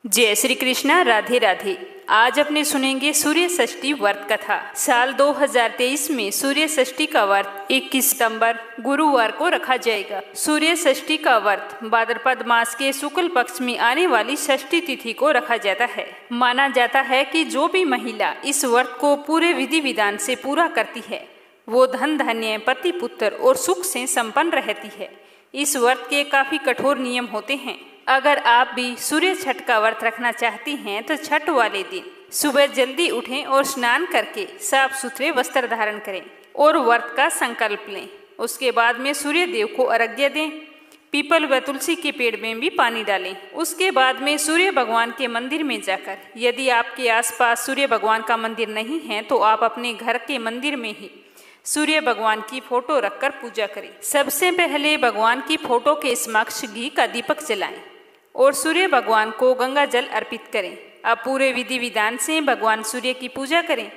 जय श्री कृष्णा। राधे राधे। आज अपने सुनेंगे सूर्य षष्ठी व्रत कथा। साल 2023 में सूर्य षष्ठी का व्रत 21 सितंबर गुरुवार को रखा जाएगा। सूर्य षष्ठी का व्रत भाद्रपद मास के शुक्ल पक्ष में आने वाली षष्ठी तिथि को रखा जाता है। माना जाता है कि जो भी महिला इस व्रत को पूरे विधि विधान से पूरा करती है वो धन धान्य, पति पुत्र और सुख से संपन्न रहती है। इस व्रत के काफी कठोर नियम होते हैं। अगर आप भी सूर्य छठ का व्रत रखना चाहती हैं तो छठ वाले दिन सुबह जल्दी उठें और स्नान करके साफ सुथरे वस्त्र धारण करें और व्रत का संकल्प लें। उसके बाद में सूर्य देव को अर्घ्य दें। पीपल व तुलसी के पेड़ में भी पानी डालें। उसके बाद में सूर्य भगवान के मंदिर में जाकर, यदि आपके आसपास सूर्य भगवान का मंदिर नहीं है तो आप अपने घर के मंदिर में ही सूर्य भगवान की फोटो रखकर पूजा करें। सबसे पहले भगवान की फोटो के समक्ष घी का दीपक जलाएं और सूर्य भगवान को गंगा जल अर्पित करें। अब पूरे विधि विधान से भगवान सूर्य की पूजा करें।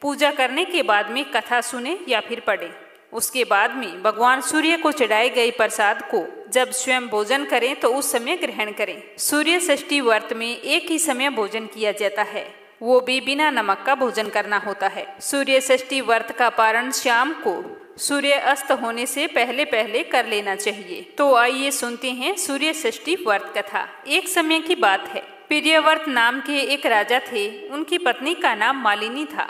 पूजा करने के बाद में कथा सुने या फिर पढ़ें। उसके बाद में भगवान सूर्य को चढ़ाए गए प्रसाद को जब स्वयं भोजन करें तो उस समय ग्रहण करें। सूर्य षष्ठी व्रत में एक ही समय भोजन किया जाता है, वो भी बिना नमक का भोजन करना होता है। सूर्य षष्ठी व्रत का पारण शाम को सूर्य अस्त होने से पहले पहले कर लेना चाहिए। तो आइए सुनते हैं सूर्य षष्ठी व्रत कथा। एक समय की बात है, प्रियव्रत नाम के एक राजा थे। उनकी पत्नी का नाम मालिनी था।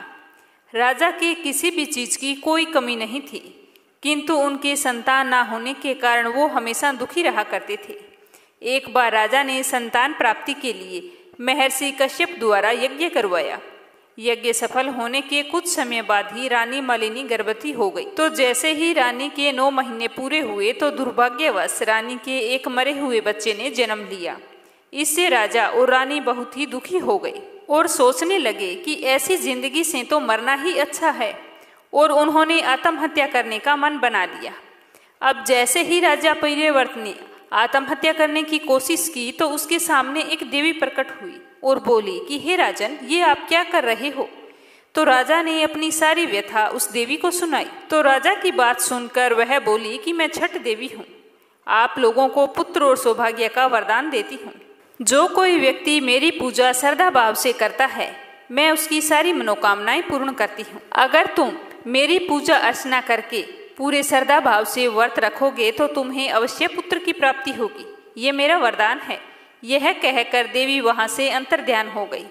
राजा के किसी भी चीज की कोई कमी नहीं थी, किंतु उनके संतान न होने के कारण वो हमेशा दुखी रहा करते थे। एक बार राजा ने संतान प्राप्ति के लिए महर्षि कश्यप द्वारा यज्ञ करवाया। यज्ञ सफल होने के कुछ समय बाद ही रानी मालिनी गर्भवती हो गई। तो जैसे ही रानी के 9 महीने पूरे हुए तो दुर्भाग्यवश रानी के एक मरे हुए बच्चे ने जन्म लिया। इससे राजा और रानी बहुत ही दुखी हो गए और सोचने लगे कि ऐसी जिंदगी से तो मरना ही अच्छा है, और उन्होंने आत्महत्या करने का मन बना लिया। अब जैसे ही राजा प्रियव्रत ने आत्महत्या करने की कोशिश की तो उसके सामने एक देवी प्रकट हुई और बोली कि हे राजन, ये आप क्या कर रहे हो। तो राजा ने अपनी सारी व्यथा उस देवी को सुनाई। तो राजा की बात सुनकर वह बोली कि मैं छठ देवी हूँ, आप लोगों को पुत्र और सौभाग्य का वरदान देती हूँ। जो कोई व्यक्ति मेरी पूजा श्रद्धा भाव से करता है मैं उसकी सारी मनोकामनाएं पूर्ण करती हूँ। अगर तुम मेरी पूजा अर्चना करके पूरे श्रद्धा भाव से व्रत रखोगे तो तुम्हें अवश्य पुत्र की प्राप्ति होगी, ये मेरा वरदान है। यह कहकर देवी वहां से अंतर्ध्यान हो गई।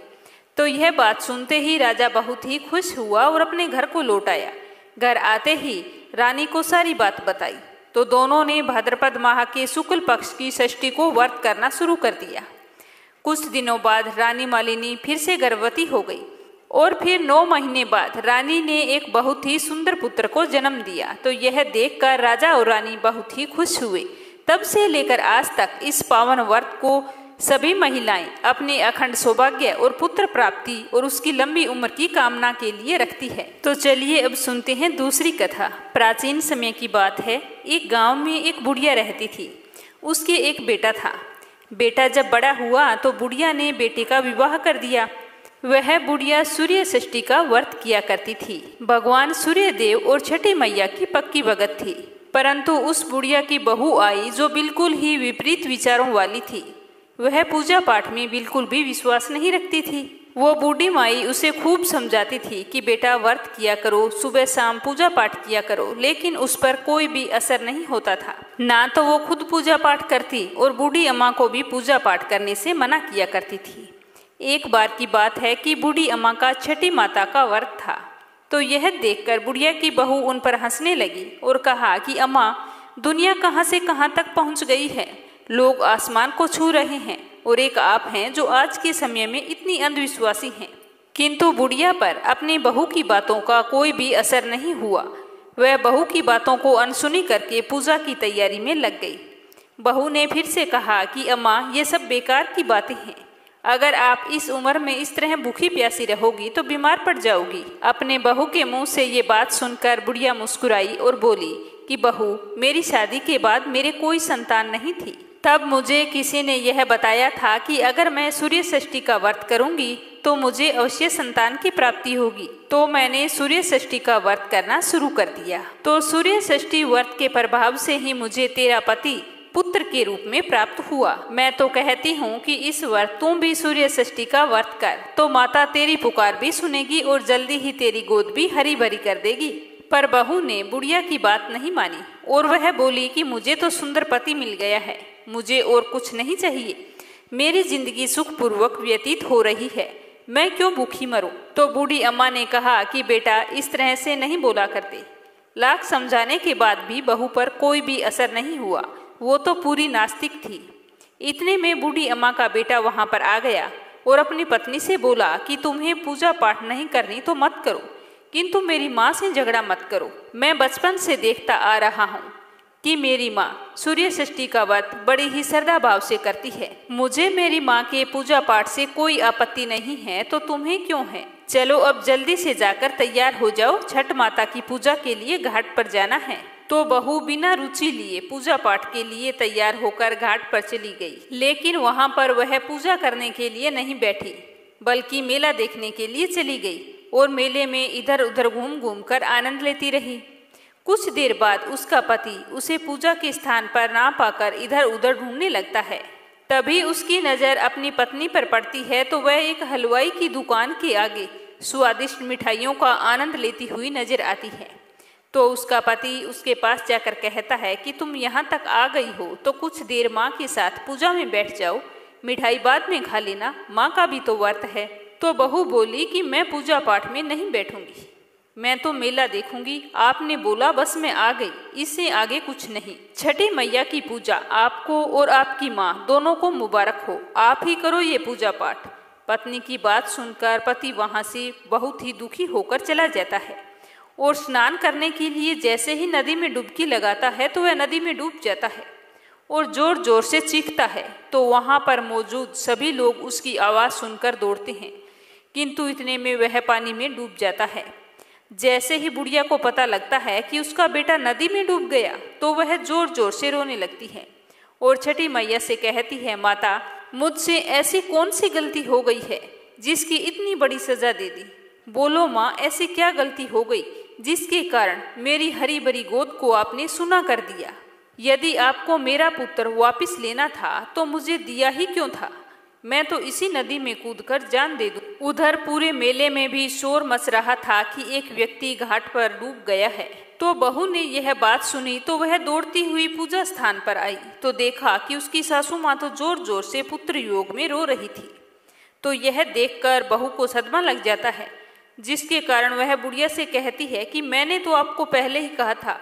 तो यह बात सुनते ही राजा बहुत ही खुश हुआ और अपने घर को लौट आया। घर आते ही रानी को सारी बात बताई तो दोनों ने भाद्रपद माह के शुक्ल पक्ष की षष्ठी को व्रत करना शुरू कर दिया। कुछ दिनों बाद रानी मालिनी फिर से गर्भवती हो गई और फिर 9 महीने बाद रानी ने एक बहुत ही सुंदर पुत्र को जन्म दिया। तो यह देखकर राजा और रानी बहुत ही खुश हुए। तब से लेकर आज तक इस पावन व्रत को सभी महिलाएं अपने अखंड सौभाग्य और पुत्र प्राप्ति और उसकी लंबी उम्र की कामना के लिए रखती है। तो चलिए अब सुनते हैं दूसरी कथा। प्राचीन समय की बात है, एक गांव में एक बुढ़िया रहती थी। उसके एक बेटा था। बेटा जब बड़ा हुआ तो बुढ़िया ने बेटे का विवाह कर दिया। वह बुढ़िया सूर्य षष्ठी का व्रत किया करती थी। भगवान सूर्य देव और छठी मैया की पक्की भगत थी। परंतु उस बुढ़िया की बहू आई जो बिल्कुल ही विपरीत विचारों वाली थी। वह पूजा पाठ में बिल्कुल भी विश्वास नहीं रखती थी। वो बूढ़ी माई उसे खूब समझाती थी कि बेटा व्रत किया करो, सुबह शाम पूजा पाठ किया करो, लेकिन उस पर कोई भी असर नहीं होता था। ना तो वो खुद पूजा पाठ करती और बूढ़ी अम्मा को भी पूजा पाठ करने से मना किया करती थी। एक बार की बात है कि बूढ़ी अम्मा का छठी माता का व्रत था। तो यह देखकर बुढ़िया की बहू उन पर हंसने लगी और कहा कि अम्मा, दुनिया कहाँ से कहाँ तक पहुँच गई है। लोग आसमान को छू रहे हैं और एक आप हैं जो आज के समय में इतनी अंधविश्वासी हैं। किंतु बुढ़िया पर अपनी बहू की बातों का कोई भी असर नहीं हुआ। वह बहू की बातों को अनसुनी करके पूजा की तैयारी में लग गई। बहू ने फिर से कहा कि अम्मा, ये सब बेकार की बातें हैं। अगर आप इस उम्र में इस तरह भूखी प्यासी रहोगी तो बीमार पड़ जाओगी। अपने बहू के मुंह से ये बात सुनकर बुढ़िया मुस्कुराई और बोली कि बहू, मेरी शादी के बाद मेरे कोई संतान नहीं थी। तब मुझे किसी ने यह बताया था कि अगर मैं सूर्य षष्ठी का व्रत करूंगी तो मुझे अवश्य संतान की प्राप्ति होगी। तो मैंने सूर्य षष्ठी का व्रत करना शुरू कर दिया। तो सूर्य षष्ठी व्रत के प्रभाव से ही मुझे तेरा पति पुत्र के रूप में प्राप्त हुआ। मैं तो कहती हूँ कि इस वर्ष तुम भी सूर्य षष्ठी का व्रत कर, तो माता तेरी पुकार भी सुनेगी और जल्दी ही तेरी गोद भी हरी भरी कर देगी। पर बहू ने बुढ़िया की बात नहीं मानी और वह बोली कि मुझे तो सुंदर पति मिल गया है, मुझे और कुछ नहीं चाहिए। मेरी जिंदगी सुखपूर्वक व्यतीत हो रही है, मैं क्यों भूखी मरूं। तो बूढ़ी अम्मा ने कहा कि बेटा इस तरह से नहीं बोला करते। लाख समझाने के बाद भी बहू पर कोई भी असर नहीं हुआ, वो तो पूरी नास्तिक थी। इतने में बूढ़ी अम्मा का बेटा वहां पर आ गया और अपनी पत्नी से बोला कि तुम्हें पूजा पाठ नहीं करनी तो मत करो, किंतु मेरी माँ से झगड़ा मत करो। मैं बचपन से देखता आ रहा हूँ कि मेरी माँ सूर्य षष्ठी का व्रत बड़ी ही श्रद्धा भाव से करती है। मुझे मेरी माँ के पूजा पाठ से कोई आपत्ति नहीं है, तो तुम्हें क्यों है। चलो अब जल्दी से जाकर तैयार हो जाओ, छठ माता की पूजा के लिए घाट पर जाना है। तो बहू बिना रुचि लिए पूजा पाठ के लिए तैयार होकर घाट पर चली गई, लेकिन वहां पर वह पूजा करने के लिए नहीं बैठी, बल्कि मेला देखने के लिए चली गई और मेले में इधर उधर घूम घूम कर आनंद लेती रही। कुछ देर बाद उसका पति उसे पूजा के स्थान पर ना पाकर इधर उधर ढूंढने लगता है। तभी उसकी नज़र अपनी पत्नी पर पड़ती है, तो वह एक हलवाई की दुकान के आगे स्वादिष्ट मिठाइयों का आनंद लेती हुई नजर आती है। तो उसका पति उसके पास जाकर कहता है कि तुम यहाँ तक आ गई हो तो कुछ देर माँ के साथ पूजा में बैठ जाओ, मिठाई बाद में खा लेना, माँ का भी तो व्रत है। तो बहू बोली कि मैं पूजा पाठ में नहीं बैठूंगी, मैं तो मेला देखूंगी। आपने बोला बस मैं आ गई, इससे आगे कुछ नहीं। छठी मैया की पूजा आपको और आपकी माँ दोनों को मुबारक हो, आप ही करो ये पूजा पाठ। पत्नी की बात सुनकर पति वहां से बहुत ही दुखी होकर चला जाता है और स्नान करने के लिए जैसे ही नदी में डुबकी लगाता है तो वह नदी में डूब जाता है और जोर जोर से चीखता है। तो वहां पर मौजूद सभी लोग उसकी आवाज़ सुनकर दौड़ते हैं, किंतु इतने में वह पानी में डूब जाता है। जैसे ही बुढ़िया को पता लगता है कि उसका बेटा नदी में डूब गया तो वह जोर जोर से रोने लगती है और छठी मैया से कहती है, माता मुझसे ऐसी कौन सी गलती हो गई है जिसकी इतनी बड़ी सजा दे दी। बोलो माँ, ऐसी क्या गलती हो गई जिसके कारण मेरी हरी भरी गोद को आपने सुना कर दिया। यदि आपको मेरा पुत्र वापस लेना था तो मुझे दिया ही क्यों था, मैं तो इसी नदी में कूदकर जान दे दूं। उधर पूरे मेले में भी शोर मच रहा था कि एक व्यक्ति घाट पर डूब गया है। तो बहू ने यह बात सुनी तो वह दौड़ती हुई पूजा स्थान पर आई तो देखा कि उसकी सासू माँ तो जोर जोर से पुत्र योग में रो रही थी। तो यह देखकर बहू को सदमा लग जाता है, जिसके कारण वह बुढ़िया से कहती है कि मैंने तो आपको पहले ही कहा था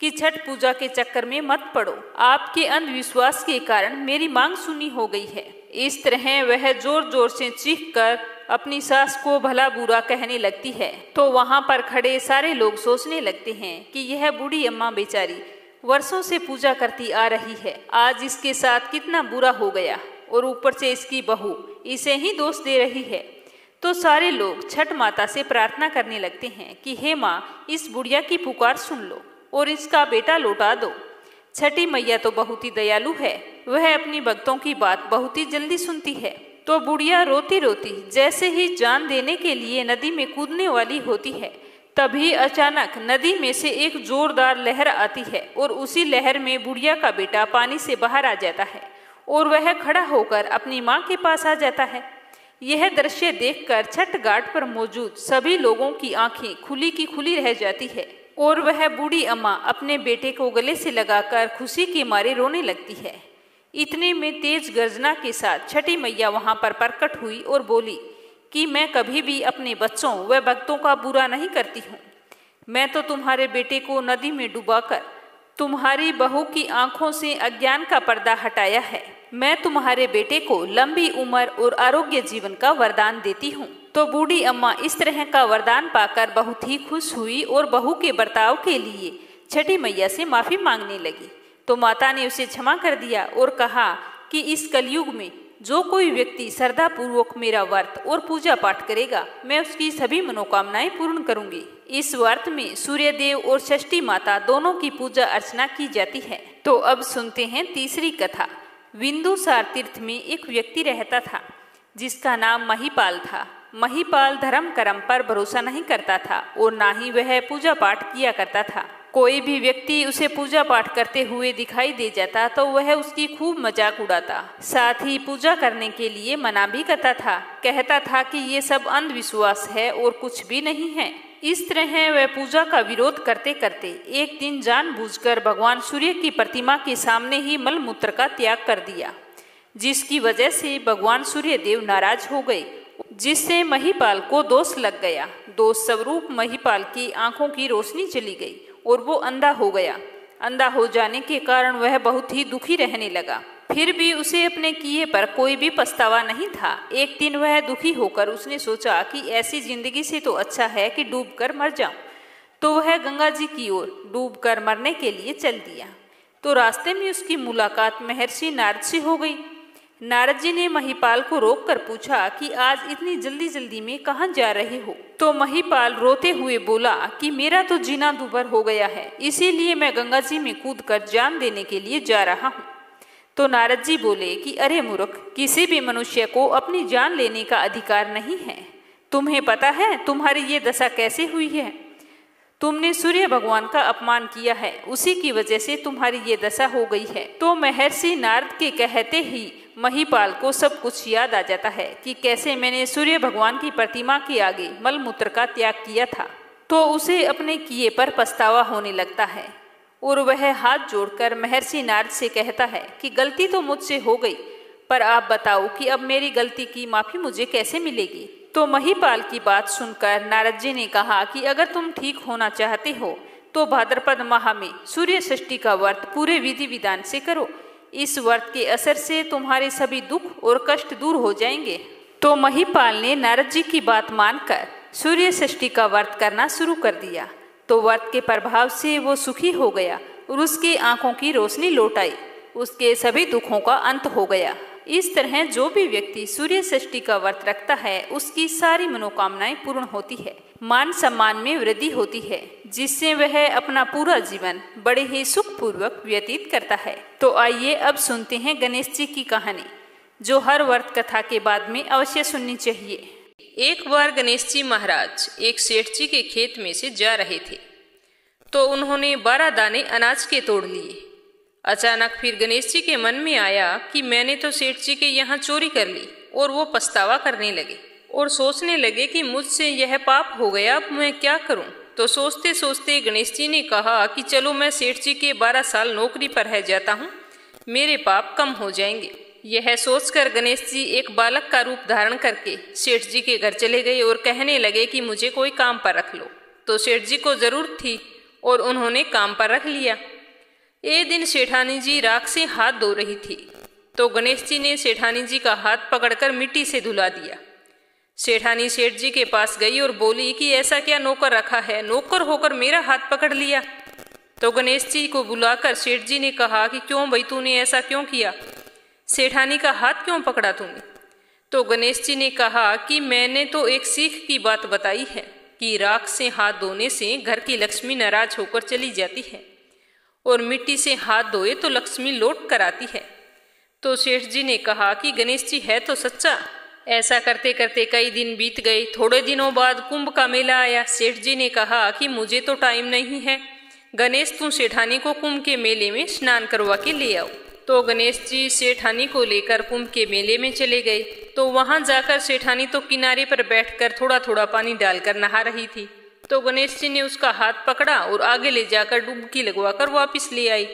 कि छठ पूजा के चक्कर में मत पड़ो, आपके अंधविश्वास के कारण मेरी मांग सुनी हो गई है। इस तरह वह जोर जोर से चीखकर अपनी सास को भला बुरा कहने लगती है। तो वहां पर खड़े सारे लोग सोचने लगते हैं कि यह बूढ़ी अम्मा बेचारी वर्षों से पूजा करती आ रही है, आज इसके साथ कितना बुरा हो गया और ऊपर से इसकी बहू इसे ही दोष दे रही है। तो सारे लोग छठ माता से प्रार्थना करने लगते हैं कि हे माँ, इस बुढ़िया की पुकार सुन लो और इसका बेटा लौटा दो। छठी मैया तो बहुत ही दयालु है, वह अपनी भक्तों की बात बहुत ही जल्दी सुनती है। तो बुढ़िया रोती रोती जैसे ही जान देने के लिए नदी में कूदने वाली होती है, तभी अचानक नदी में से एक जोरदार लहर आती है और उसी लहर में बुढ़िया का बेटा पानी से बाहर आ जाता है और वह खड़ा होकर अपनी माँ के पास आ जाता है। यह दृश्य देखकर छठ घाट पर मौजूद सभी लोगों की आंखें खुली की खुली रह जाती है और वह बूढ़ी अम्मा अपने बेटे को गले से लगाकर खुशी के मारे रोने लगती है। इतने में तेज गर्जना के साथ छठी मैया वहां पर प्रकट हुई और बोली कि मैं कभी भी अपने बच्चों व भक्तों का बुरा नहीं करती हूँ। मैं तो तुम्हारे बेटे को नदी में डुबाकर तुम्हारी बहू की आंखों से अज्ञान का पर्दा हटाया है। मैं तुम्हारे बेटे को लंबी उम्र और आरोग्य जीवन का वरदान देती हूँ। तो बूढ़ी अम्मा इस तरह का वरदान पाकर बहुत ही खुश हुई और बहू के बर्ताव के लिए छठी मैया से माफी मांगने लगी। तो माता ने उसे क्षमा कर दिया और कहा कि इस कलयुग में जो कोई व्यक्ति श्रद्धा पूर्वक मेरा व्रत और पूजा पाठ करेगा, मैं उसकी सभी मनोकामनाएं पूर्ण करूंगी। इस व्रत में सूर्य देव और षष्ठी माता दोनों की पूजा अर्चना की जाती है। तो अब सुनते हैं तीसरी कथा। बिंदुसार तीर्थ में एक व्यक्ति रहता था जिसका नाम महिपाल था। महिपाल धर्म कर्म पर भरोसा नहीं करता था और ना ही वह पूजा पाठ किया करता था। कोई भी व्यक्ति उसे पूजा पाठ करते हुए दिखाई दे जाता तो वह उसकी खूब मजाक उड़ाता, साथ ही पूजा करने के लिए मना भी करता था। कहता था कि ये सब अंधविश्वास है और कुछ भी नहीं है। इस तरह वह पूजा का विरोध करते करते एक दिन जानबूझकर भगवान सूर्य की प्रतिमा के सामने ही मल मूत्र का त्याग कर दिया, जिसकी वजह से भगवान सूर्य देव नाराज हो गए, जिससे महिपाल को दोष लग गया। दोष स्वरूप महिपाल की आंखों की रोशनी चली गई और वो अंधा हो गया। अंधा हो जाने के कारण वह बहुत ही दुखी रहने लगा। फिर भी उसे अपने किए पर कोई भी पछतावा नहीं था। एक दिन वह दुखी होकर उसने सोचा कि ऐसी जिंदगी से तो अच्छा है कि डूबकर मर जाऊं। तो वह गंगा जी की ओर डूबकर मरने के लिए चल दिया। तो रास्ते में उसकी मुलाकात महर्षि नारद से हो गई। नारद जी ने महिपाल को रोककर पूछा कि आज इतनी जल्दी जल्दी में कहाँ जा रहे हो? तो महिपाल रोते हुए बोला कि मेरा तो जीना दूभर हो गया है, इसीलिए मैं गंगा जी में कूदकर जान देने के लिए जा रहा हूँ। तो नारद जी बोले कि अरे मूर्ख, किसी भी मनुष्य को अपनी जान लेने का अधिकार नहीं है। तुम्हें पता है तुम्हारी ये दशा कैसे हुई है? तुमने सूर्य भगवान का अपमान किया है, उसी की वजह से तुम्हारी ये दशा हो गई है। तो महर्षि नारद के कहते ही महिपाल को सब कुछ याद आ जाता है कि कैसे मैंने सूर्य भगवान की प्रतिमा के आगे मल मूत्र का त्याग किया था। तो उसे अपने किए पर पछतावा होने लगता है और वह हाथ जोड़कर महर्षि नारद से कहता है कि गलती तो मुझसे हो गई, पर आप बताओ कि अब मेरी गलती की माफी मुझे कैसे मिलेगी? तो महिपाल की बात सुनकर नारद जी ने कहा कि अगर तुम ठीक होना चाहते हो तो भाद्रपद माह में सूर्य षष्ठी का व्रत पूरे विधि विधान से करो। इस व्रत के असर से तुम्हारे सभी दुख और कष्ट दूर हो जाएंगे। तो महिपाल ने नारद जी की बात मानकर सूर्य षष्ठी का व्रत करना शुरू कर दिया। तो व्रत के प्रभाव से वो सुखी हो गया और उसकी आंखों की रोशनी लौट आई। उसके सभी दुखों का अंत हो गया। इस तरह जो भी व्यक्ति सूर्य षष्ठी का व्रत रखता है उसकी सारी मनोकामनाएं पूर्ण होती है, मान सम्मान में वृद्धि होती है, जिससे वह अपना पूरा जीवन बड़े ही सुखपूर्वक व्यतीत करता है। तो आइए अब सुनते हैं गणेश जी की कहानी, जो हर व्रत कथा के बाद में अवश्य सुननी चाहिए। एक बार गणेश जी महाराज एक सेठ जी के खेत में से जा रहे थे, तो उन्होंने 12 दाने अनाज के तोड़ लिए। अचानक फिर गणेश जी के मन में आया कि मैंने तो सेठ जी के यहाँ चोरी कर ली, और वो पछतावा करने लगे और सोचने लगे कि मुझसे यह पाप हो गया, अब मैं क्या करूं। तो सोचते सोचते गणेश जी ने कहा कि चलो मैं सेठ जी के 12 साल नौकरी पर रह जाता हूं, मेरे पाप कम हो जाएंगे। यह सोचकर गणेश जी एक बालक का रूप धारण करके सेठ जी के घर चले गए और कहने लगे कि मुझे कोई काम पर रख लो। तो सेठ जी को जरूरत थी और उन्होंने काम पर रख लिया। एक दिन सेठानी जी राख से हाथ धो रही थी, तो गणेश जी ने सेठानी जी का हाथ पकड़कर मिट्टी से धुला दिया। सेठानी सेठ जी के पास गई और बोली कि ऐसा क्या नौकर रखा है, नौकर होकर मेरा हाथ पकड़ लिया। तो गणेश जी को बुलाकर सेठ जी ने कहा कि क्यों भाई, तूने ऐसा क्यों किया, सेठानी का हाथ क्यों पकड़ा तूने? तो गणेश जी ने कहा कि मैंने तो एक सीख की बात बताई है कि राख से हाथ धोने से घर की लक्ष्मी नाराज होकर चली जाती है और मिट्टी से हाथ धोए तो लक्ष्मी लौट कर आती है। तो सेठ जी ने कहा कि गणेश जी है तो सच्चा। ऐसा करते करते कई दिन बीत गए। थोड़े दिनों बाद कुंभ का मेला आया। सेठ जी ने कहा कि मुझे तो टाइम नहीं है, गणेश तू सेठानी को कुंभ के मेले में स्नान करवा के ले आओ। तो गणेश जी सेठानी को लेकर कुंभ के मेले में चले गए। तो वहां जाकर सेठानी तो किनारे पर बैठकर थोड़ा थोड़ा पानी डालकर नहा रही थी। तो गणेश जी ने उसका हाथ पकड़ा और आगे ले जाकर डुबकी लगवाकर वापस ले आई।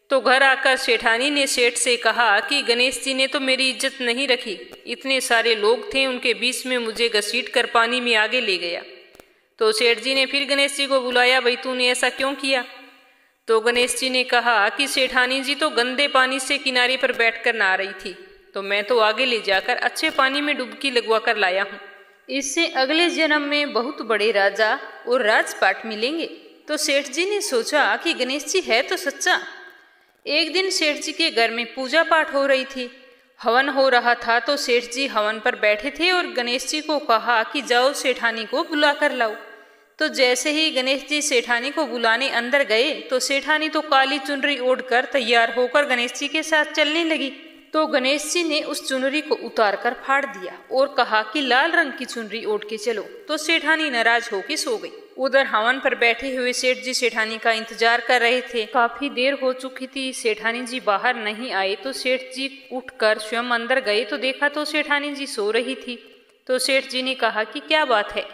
तो घर आकर सेठानी ने सेठ से कहा कि गणेश जी ने तो मेरी इज्जत नहीं रखी, इतने सारे लोग थे उनके बीच में मुझे घसीट कर पानी में आगे ले गया। तो सेठ जी ने फिर गणेश जी को बुलाया, भाई तूने ऐसा क्यों किया? तो गणेश जी ने कहा कि सेठानी जी तो गंदे पानी से किनारे पर बैठकर नहा रही थी, तो मैं तो आगे ले जाकर अच्छे पानी में डुबकी लगवा कर लाया हूँ, इससे अगले जन्म में बहुत बड़े राजा और राजपाट मिलेंगे। तो सेठ जी ने सोचा कि गणेश जी है तो सच्चा। एक दिन सेठ जी के घर में पूजा पाठ हो रही थी, हवन हो रहा था। तो सेठ जी हवन पर बैठे थे और गणेश जी को कहा कि जाओ सेठानी को बुला कर लाओ। तो जैसे ही गणेश जी सेठानी को बुलाने अंदर गए तो सेठानी तो काली चुनरी ओढ़कर तैयार होकर गणेश जी के साथ चलने लगी। तो गणेश जी ने उस चुनरी को उतार कर फाड़ दिया और कहा कि लाल रंग की चुनरी ओढ़ के चलो। तो सेठानी नाराज होकर सो गई। उधर हवन पर बैठे हुए सेठ जी सेठानी का इंतजार कर रहे थे। काफी देर हो चुकी थी, सेठानी जी बाहर नहीं आए। तो सेठ जी उठकर स्वयं अंदर गए तो देखा तो सेठानी जी सो रही थी। तो सेठ जी ने कहा कि क्या बात है।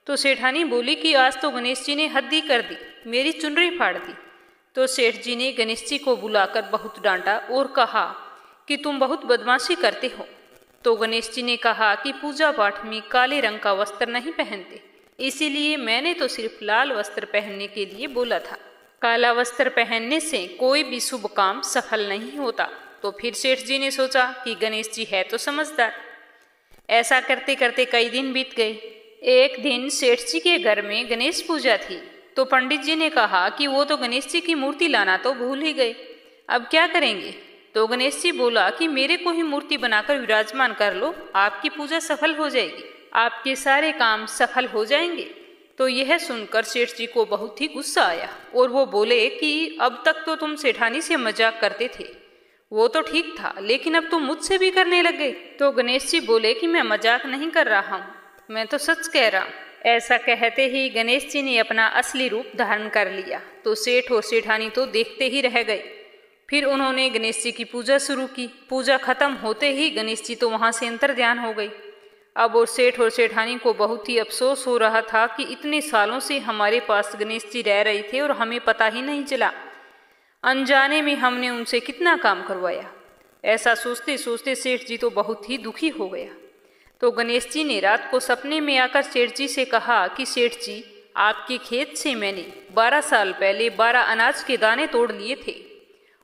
तो सेठानी बोली कि आज तो गणेश जी ने हद ही कर दी, मेरी चुनरी फाड़ दी। तो सेठ जी ने गणेश जी को बुलाकर बहुत डांटा और कहा कि तुम बहुत बदमाशी करते हो। तो गणेश जी ने कहा कि पूजा पाठ में काले रंग का वस्त्र नहीं पहनते, इसीलिए मैंने तो सिर्फ लाल वस्त्र पहनने के लिए बोला था। काला वस्त्र पहनने से कोई भी शुभ काम सफल नहीं होता। तो फिर सेठ जी ने सोचा कि गणेश जी है तो समझदार। ऐसा करते करते कई दिन बीत गए। एक दिन सेठ जी के घर में गणेश पूजा थी। तो पंडित जी ने कहा कि वो तो गणेश जी की मूर्ति लाना तो भूल ही गए, अब क्या करेंगे। तो गणेश जी बोला कि मेरे को ही मूर्ति बनाकर विराजमान कर लो, आपकी पूजा सफल हो जाएगी, आपके सारे काम सफल हो जाएंगे। तो यह सुनकर सेठ जी को बहुत ही गुस्सा आया और वो बोले कि अब तक तो तुम सेठानी से मजाक करते थे, वो तो ठीक था, लेकिन अब तुम मुझसे भी करने लग गए। तो गणेश जी बोले कि मैं मजाक नहीं कर रहा हूँ, मैं तो सच कह रहा हूँ। ऐसा कहते ही गणेश जी ने अपना असली रूप धारण कर लिया। तो सेठ और सेठानी तो देखते ही रह गए। फिर उन्होंने गणेश जी की पूजा शुरू की। पूजा खत्म होते ही गणेश जी तो वहां से अंतर्ध्यान हो गई। अब और सेठ और सेठानी को बहुत ही अफसोस हो रहा था कि इतने सालों से हमारे पास गणेश जी रह रहे थे और हमें पता ही नहीं चला, अनजाने में हमने उनसे कितना काम करवाया। ऐसा सोचते सोचते सेठ जी तो बहुत ही दुखी हो गया। तो गणेश जी ने रात को सपने में आकर सेठ जी से कहा कि सेठ जी, आपके खेत से मैंने 12 साल पहले 12 अनाज के दाने तोड़ लिए थे,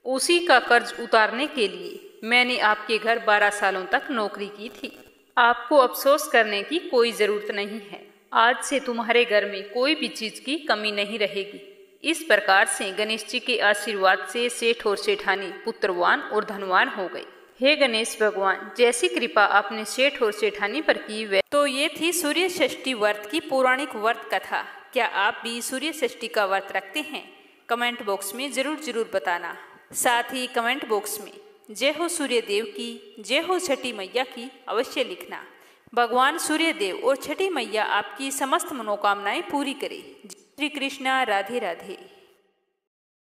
उसी का कर्ज उतारने के लिए मैंने आपके घर 12 सालों तक नौकरी की थी। आपको अफसोस करने की कोई ज़रूरत नहीं है, आज से तुम्हारे घर में कोई भी चीज़ की कमी नहीं रहेगी। इस प्रकार से गणेश जी के आशीर्वाद से सेठ और सेठानी पुत्रवान और धनवान हो गए। हे गणेश भगवान, जैसी कृपा आपने सेठ और सेठानी पर की वे। तो ये थी सूर्य षष्ठी व्रत की पौराणिक व्रत कथा। क्या आप भी सूर्य षष्ठी का व्रत रखते हैं? कमेंट बॉक्स में जरूर बताना। साथ ही कमेंट बॉक्स में जय हो सूर्य देव की, जय हो छठी मैया की अवश्य लिखना। भगवान सूर्य देव और छठी मैया आपकी समस्त मनोकामनाएं पूरी करें। श्री कृष्णा, राधे राधे।